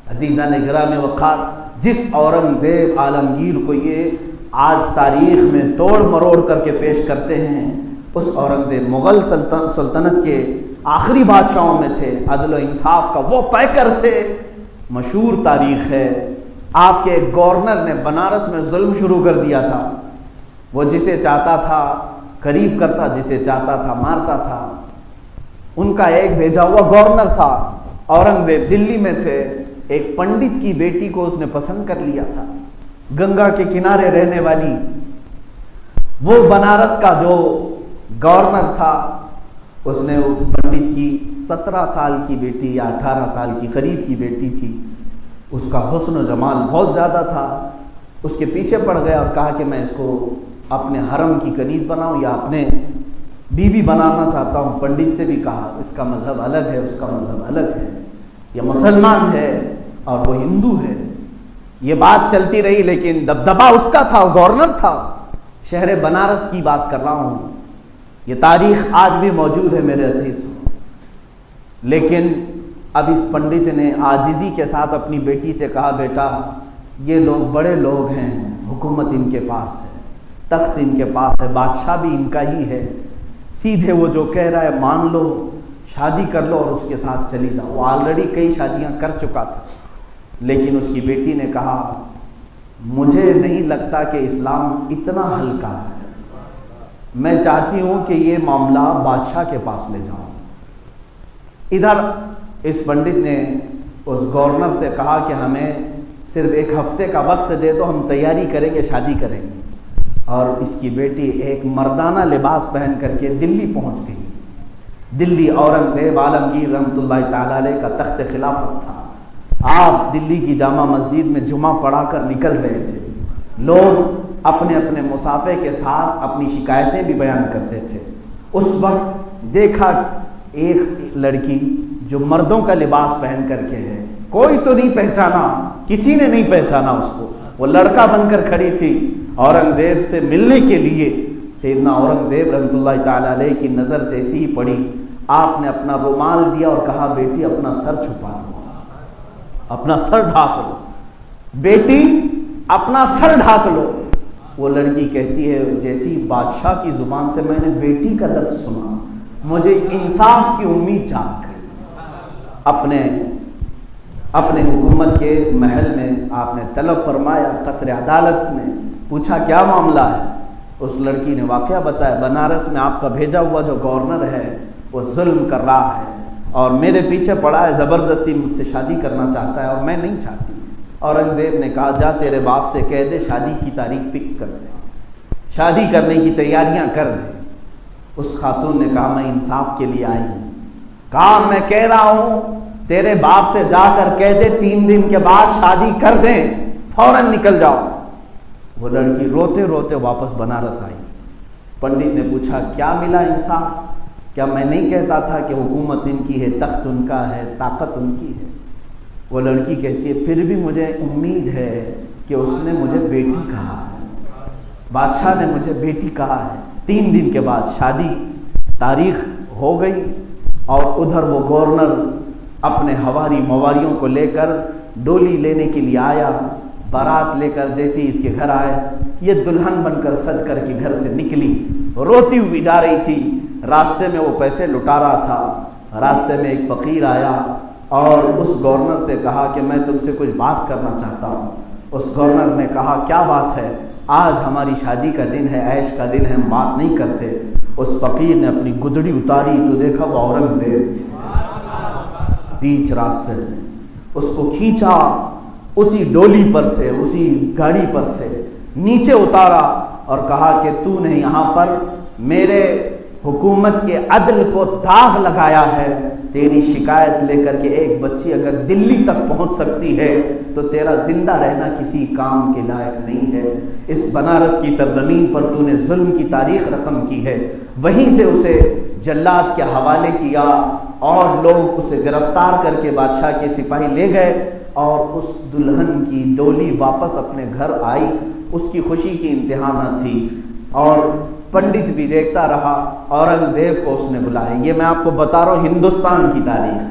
عزیزان گرامی وقار، جس اورنگزیب عالمگیر کو یہ آج تاریخ میں توڑ مروڑ کر کے پیش کرتے ہیں، اس اورنگزیب مغل سلطنت کے آخری بادشاہوں میں تھے، عدل و انصاف کا وہ پیکر تھے۔ مشہور تاریخ ہے، آپ کے ایک گورنر نے بنارس میں ظلم شروع کر دیا تھا، وہ جسے چاہتا تھا قریب کرتا، جسے چاہتا تھا مارتا تھا۔ ان کا ایک بھیجا ہوا گورنر تھا، اورنگزیب دلی میں تھے، ایک پنڈت کی بیٹی کو اس نے پسند کر لیا تھا، گنگا کے کنارے رہنے والی۔ وہ بنارس کا جو گورنر تھا، اس نے وہ پنڈت کی 17 سال کی بیٹی یا 18 سال کی قریب کی بیٹی تھی، اس کا حسن و جمال بہت زیادہ تھا، اس کے پیچھے پڑ گیا اور کہا کہ میں اس کو اپنے حرم کی کنیز بناؤں یا اپنے بیوی بنانا چاہتا ہوں۔ پنڈت سے بھی کہا اس کا مذہب الگ ہے، اس کا مذہب الگ ہے، یہ مسلمان ہے اور وہ ہندو ہے۔ یہ بات چلتی رہی، لیکن دبدبا اس کا تھا، گورنر تھا۔ شہر بنارس کی بات کر رہا ہوں، یہ تاریخ آج بھی موجود ہے میرے عزیز۔ لیکن اب اس پنڈت نے عاجزی کے ساتھ اپنی بیٹی سے کہا، بیٹا یہ لوگ بڑے لوگ ہیں، حکومت ان کے پاس ہے، تخت ان کے پاس ہے، بادشاہ بھی ان کا ہی ہے، سیدھے وہ جو کہہ رہا ہے مان لو، شادی کر لو اور اس کے ساتھ چلی جاؤ۔ وہ آلریڈی کئی شادیاں کر چکا تھا، لیکن اس کی بیٹی نے کہا مجھے نہیں لگتا کہ اسلام اتنا ہلکا ہے، میں چاہتی ہوں کہ یہ معاملہ بادشاہ کے پاس لے جاؤں۔ ادھر اس پنڈت نے اس گورنر سے کہا کہ ہمیں صرف 1 ہفتے کا وقت دے تو ہم تیاری کریں گے، شادی کریں گے۔ اور اس کی بیٹی ایک مردانہ لباس پہن کر کے دلی پہنچ گئی۔ دلی اورنگزیب عالمگیر رحمۃ اللہ تعالی علیہ کا تخت خلافت تھا۔ آپ دلی کی جامع مسجد میں جمعہ پڑھا کر نکل رہے تھے، لوگ اپنے اپنے مسافے کے ساتھ اپنی شکایتیں بھی بیان کرتے تھے۔ اس وقت دیکھا ایک لڑکی جو مردوں کا لباس پہن کر کے ہے، کوئی تو نہیں پہچانا، کسی نے نہیں پہچانا اس کو، وہ لڑکا بن کر کھڑی تھی اورنگزیب سے ملنے کے لیے۔ سیدنا اورنگزیب رحمۃ اللہ تعالی علیہ کی نظر جیسی ہی پڑی، آپ نے اپنا رومال دیا اور کہا بیٹی اپنا سر چھپا لو، اپنا سر ڈھانک لو، بیٹی اپنا سر ڈھانک لو۔ وہ لڑکی کہتی ہے جیسی بادشاہ کی زبان سے میں نے بیٹی کا لفظ سنا، مجھے انصاف کی امید جاگ گئی۔ اپنے حکومت کے محل میں آپ نے طلب فرمایا، قصر عدالت میں پوچھا کیا معاملہ ہے۔ اس لڑکی نے واقعہ بتایا، بنارس میں آپ کا بھیجا ہوا جو گورنر ہے وہ ظلم کر رہا ہے اور میرے پیچھے پڑا ہے، زبردستی مجھ سے شادی کرنا چاہتا ہے اور میں نہیں چاہتی۔ اورنگزیب نے کہا جا تیرے باپ سے کہہ دے شادی کی تاریخ فکس کر دے، شادی کرنے کی تیاریاں کر دے۔ اس خاتون نے کہا میں انصاف کے لیے آئی ہوں۔ کہا میں کہہ رہا ہوں تیرے باپ سے جا کر کہہ دے 3 دن کے بعد شادی کر دیں، فوراً نکل جاؤ۔ وہ لڑکی روتے روتے واپس بنارس آئی۔ پنڈت نے پوچھا کیا ملا انصاف؟ کیا میں نہیں کہتا تھا کہ حکومت ان کی ہے، تخت ان کا ہے، طاقت ان کی ہے؟ وہ لڑکی کہتی ہے پھر بھی مجھے امید ہے کہ اس نے مجھے بیٹی کہا ہے، بادشاہ نے مجھے بیٹی کہا ہے۔ 3 دن کے بعد شادی تاریخ ہو گئی اور ادھر وہ گورنر اپنے حواری مواریوں کو لے کر ڈولی لینے کے لیے آیا۔ بارات لے کر جیسے اس کے گھر آئے، یہ دلہن بن کر سج کر کے گھر سے نکلی، روتی ہوئی جا رہی تھی۔ راستے میں وہ پیسے لٹا رہا تھا، راستے میں ایک فقیر آیا اور اس گورنر سے کہا کہ میں تم سے کچھ بات کرنا چاہتا ہوں۔ اس گورنر نے کہا کیا بات ہے؟ آج ہماری شادی کا دن ہے، عیش کا دن ہے، ہم بات نہیں کرتے۔ اس فقیر نے اپنی گدڑی اتاری تو دیکھا وہ اورنگزیب تھی، بیچ راستے میں اس کو کھینچا، اسی ڈولی پر سے، اسی گاڑی پر سے نیچے اتارا اور کہا کہ تو نے یہاں پر میرے حکومت کے عدل کو داغ لگایا ہے، تیری شکایت لے کر کے ایک بچی اگر دلی تک پہنچ سکتی ہے تو تیرا زندہ رہنا کسی کام کے لائق نہیں ہے۔ اس بنارس کی سرزمین پر تو نے ظلم کی تاریخ رقم کی ہے۔ وہیں سے اسے جلاد کے حوالے کیا اور لوگ اسے گرفتار کر کے بادشاہ کے سپاہی لے گئے اور اس دلہن کی ڈولی واپس اپنے گھر آئی۔ اس کی خوشی کی انتہا نہ تھی اور پنڈت بھی دیکھتا رہا۔ اورنگزیب کو اس نے بلایا۔ یہ میں آپ کو بتا رہا ہوں ہندوستان کی تاریخ،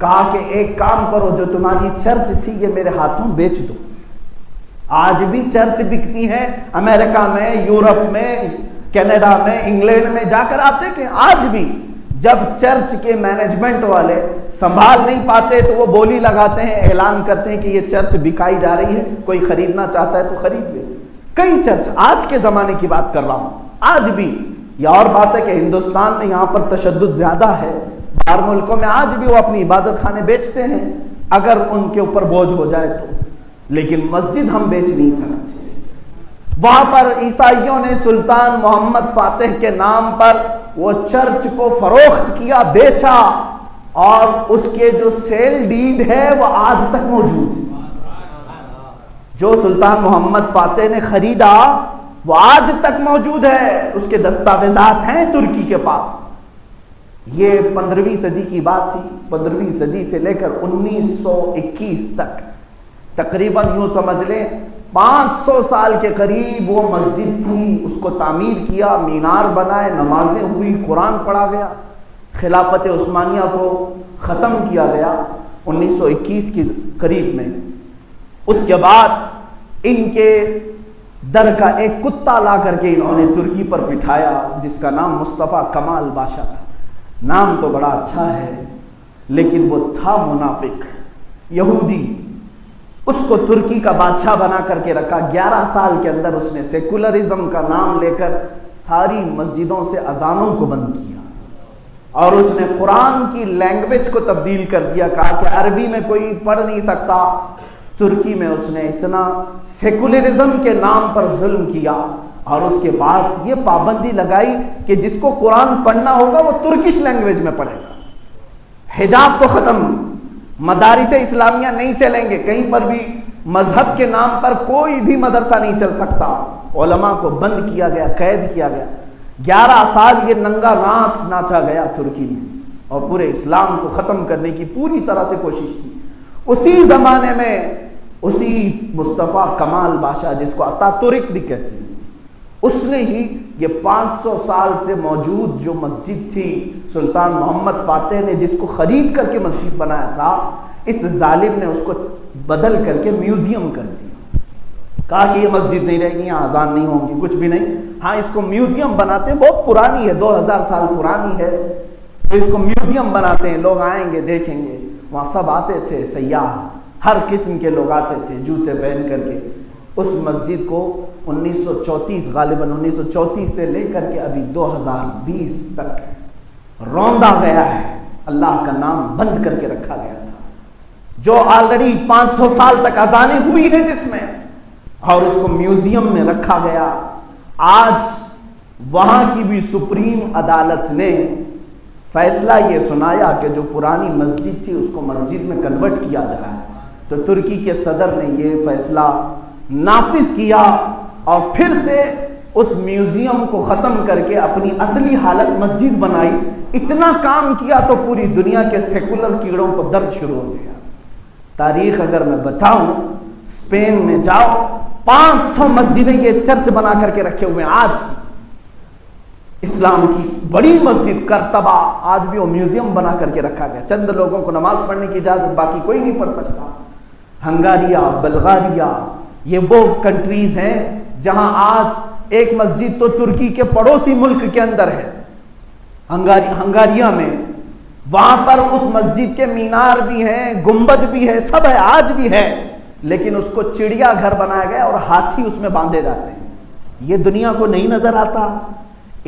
کہا کہ ایک کام کرو، جو تمہاری چرچ تھی یہ میرے ہاتھوں بیچ دو۔ آج بھی چرچ بکتی ہے امریکہ میں، یورپ میں، کینیڈا میں، انگلینڈ میں، جا کر آپ دیکھیں آج بھی جب چرچ کے مینجمنٹ والے سنبھال نہیں پاتے تو وہ بولی لگاتے ہیں، اعلان کرتے ہیں کہ یہ چرچ بکائی جا رہی ہے، کوئی خریدنا چاہتا ہے تو خرید لے۔ کئی چرچ، آج کے زمانے کی بات کر رہا ہوں، آج بھی یہ اور بات ہے کہ ہندوستان میں یہاں پر تشدد زیادہ ہے، باہر ملکوں میں آج بھی وہ اپنی عبادت خانے بیچتے ہیں اگر ان کے اوپر بوجھ ہو جائے تو، لیکن مسجد ہم بیچ نہیں سکتے۔ وہاں پر عیسائیوں نے سلطان محمد فاتح کے نام پر وہ چرچ کو فروخت کیا، بیچا، اور اس کے جو سیل ڈیڈ ہے وہ آج تک موجود ہے۔ جو سلطان محمد فاتح نے خریدا وہ آج تک موجود ہے، اس کے دستاویزات ہیں ترکی کے پاس۔ یہ 15ویں صدی کی بات تھی، 15ویں صدی سے لے کر 1921 تک، تقریباً یوں سمجھ لیں 500 سال کے قریب وہ مسجد تھی، اس کو تعمیر کیا، مینار بنائے، نمازیں ہوئی، قرآن پڑھا گیا، خلافت عثمانیہ کو ختم کیا گیا 1921 کے قریب میں۔ اس کے بعد ان کے در کا ایک کتا لا کر کے انہوں نے ترکی پر بٹھایا جس کا نام مصطفیٰ کمال بادشاہ تھا۔ نام تو بڑا اچھا ہے لیکن وہ تھا منافق یہودی، اس کو ترکی کا بادشاہ بنا کر کے رکھا۔ 11 سال کے اندر اس نے سیکولرزم کا نام لے کر ساری مسجدوں سے اذانوں کو بند کیا، اور اس نے قرآن کی لینگویج کو تبدیل کر دیا، کہا کہ عربی میں کوئی پڑھ نہیں سکتا۔ ترکی میں اس نے اتنا سیکولرزم کے نام پر ظلم کیا، اور اس کے بعد یہ پابندی لگائی کہ جس کو قرآن پڑھنا ہوگا وہ ترکش لینگویج میں پڑھے گا۔ حجاب کو ختم، مدارس اسلامیہ نہیں چلیں گے، کہیں پر بھی مذہب کے نام پر کوئی بھی مدرسہ نہیں چل سکتا، علماء کو بند کیا گیا، قید کیا گیا۔ 11 سال یہ ننگا ناچ ناچا گیا ترکی میں، اور پورے اسلام کو ختم کرنے کی پوری طرح سے کوشش کی۔ اسی زمانے میں اسی مصطفیٰ کمال بادشاہ، جس کو اتا ترک بھی کہتے ہیں، اس نے ہی یہ 500 سال سے موجود جو مسجد تھی سلطان محمد فاتح نے جس کو خرید کر کے مسجد بنایا تھا، اس ظالم نے اس کو بدل کر کے میوزیم کر دیا۔ کہا کہ یہ مسجد نہیں رہے گی، یہاں اذان نہیں ہوں گی، کچھ بھی نہیں، ہاں اس کو میوزیم بناتے ہیں، بہت پرانی ہے، 2000 سال پرانی ہے، تو اس کو میوزیم بناتے ہیں، لوگ آئیں گے دیکھیں گے۔ وہاں سب آتے تھے، سیاح، ہر قسم کے لوگ آتے تھے جوتے پہن کر کے۔ اس مسجد کو 1934 غالباً 1934 سے لے کر کے ابھی 2020 تک روندا گیا ہے، اللہ کا نام بند کر کے رکھا گیا تھا، جو آلریڈی 500 سال تک اذانیں ہوئی ہیں جس میں، اور اس کو میوزیم میں رکھا گیا۔ آج وہاں کی بھی سپریم عدالت نے فیصلہ یہ سنایا کہ جو پرانی مسجد تھی اس کو مسجد میں کنورٹ کیا جائے، تو ترکی کے صدر نے یہ فیصلہ نافذ کیا اور پھر سے اس میوزیم کو ختم کر کے اپنی اصلی حالت مسجد بنائی۔ اتنا کام کیا تو پوری دنیا کے سیکولر کیڑوں کو درد شروع ہو گیا۔ تاریخ اگر میں بتاؤں، اسپین میں جاؤ 500 مسجدیں یہ چرچ بنا کر کے رکھے ہوئے ہیں۔ آج اسلام کی بڑی مسجد کرتبہ آج بھی وہ میوزیم بنا کر کے رکھا گیا، چند لوگوں کو نماز پڑھنے کی اجازت، باقی کوئی نہیں پڑھ سکتا۔ ہنگاریہ، بلغاریہ، یہ وہ کنٹریز ہیں جہاں آج ایک مسجد تو ترکی کے پڑوسی ملک کے اندر ہے، ہنگاریہ میں، وہاں پر اس مسجد کے مینار بھی ہیں، گنبد بھی ہے، سب ہے، آج بھی ہے، لیکن اس کو چڑیا گھر بنایا گیا اور ہاتھی اس میں باندھے جاتے ہیں۔ یہ دنیا کو نہیں نظر آتا۔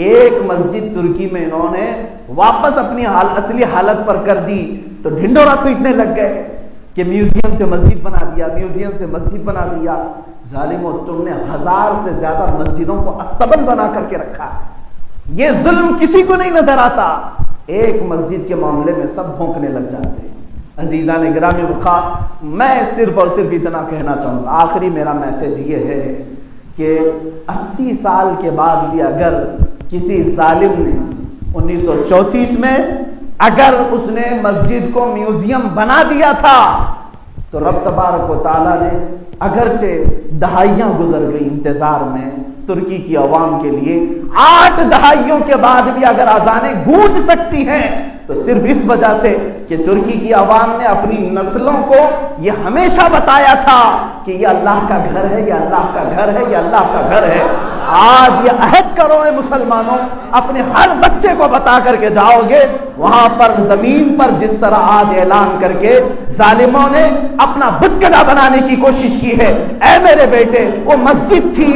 ایک مسجد ترکی میں انہوں نے واپس اپنی اصلی حالت پر کر دی تو ڈھنڈورا پیٹنے لگ گئے کہ میوزیم سے مسجد بنا دیا، میوزیم سے مسجد بنا دیا۔ ظالموں، تم نے 1000 سے زیادہ مسجدوں کو استبل بنا کر کے رکھا ہے۔ یہ ظلم کسی کو نہیں نظر آتا، ایک مسجد کے معاملے میں سب بھونکنے لگ جاتے ہیں۔ عزیزان گرامی وقار، میں صرف اور صرف اتنا کہنا چاہوں گا، آخری میرا میسج یہ ہے کہ 80 سال کے بعد بھی اگر کسی ظالم نے 1934 میں اگر اس نے مسجد کو میوزیم بنا دیا تھا تو رب تبارک و تعالیٰ نے اگرچہ دہائیاں گزر گئی انتظار میں، ترکی کی عوام کے لیے 8 دہائیوں کے بعد بھی اگر اذانیں گونج سکتی ہیں تو صرف اس وجہ سے کہ ترکی کی عوام نے اپنی نسلوں کو یہ ہمیشہ بتایا تھا کہ یہ اللہ کا گھر ہے، یہ اللہ کا گھر ہے، یہ اللہ کا گھر ہے۔ آج یہ عہد کرو اے مسلمانوں، اپنے ہر بچے کو بتا کر کے جاؤ گے، وہاں پر زمین پر جس طرح آج اعلان کر کے ظالموں نے اپنا بت کدہ بنانے کی کوشش کی ہے، اے میرے بیٹے وہ مسجد تھی،